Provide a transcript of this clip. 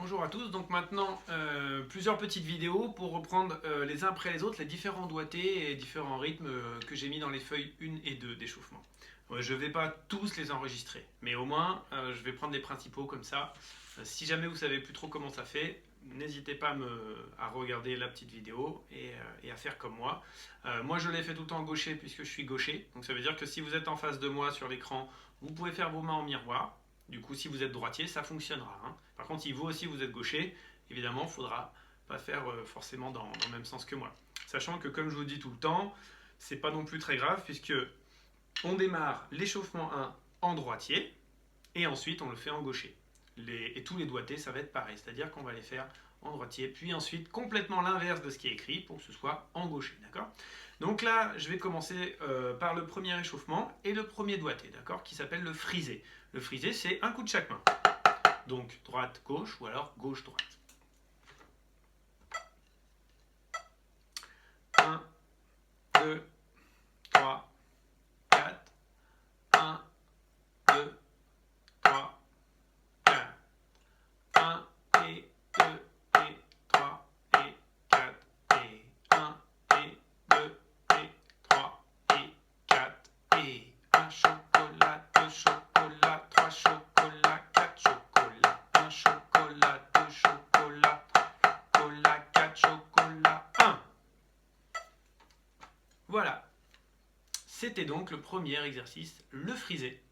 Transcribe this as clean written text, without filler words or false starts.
Bonjour à tous, donc maintenant plusieurs petites vidéos pour reprendre les uns après les autres les différents doigtés et différents rythmes que j'ai mis dans les feuilles 1 et 2 d'échauffement. Je ne vais pas tous les enregistrer, mais au moins je vais prendre les principaux comme ça. Si jamais vous ne savez plus trop comment ça fait, n'hésitez pas à regarder la petite vidéo et à faire comme moi. Moi je l'ai fait tout le temps gaucher puisque je suis gaucher, donc ça veut dire que si vous êtes en face de moi sur l'écran, vous pouvez faire vos mains en miroir. Du coup, si vous êtes droitier, ça fonctionnera. Hein. Par contre, si vous aussi vous êtes gaucher, évidemment, il ne faudra pas faire forcément dans le même sens que moi. Sachant que, comme je vous dis tout le temps, c'est pas non plus très grave puisque on démarre l'échauffement 1 en droitier et ensuite on le fait en gaucher. Et tous les doigtés, ça va être pareil, c'est-à-dire qu'on va les faire en droitier, puis ensuite complètement l'inverse de ce qui est écrit pour que ce soit en gaucher, d'accord? Donc là, je vais commencer par le premier échauffement et le premier doigté, d'accord, qui s'appelle le frisé. Le frisé, c'est un coup de chaque main. Donc droite-gauche ou alors gauche-droite. 1, 2, 3, 4. 1, 2, 3, 4. 1 et 2 et 3 et 4 et 1 et 2 et 3 et 4 et 1 chocolat, 2 chocolats, 3 chocolats, 4 chocolats, 1 chocolat, 2 chocolats, 3 chocolats, 4 chocolats, 1. Voilà. C'était donc le premier exercice, le frisé.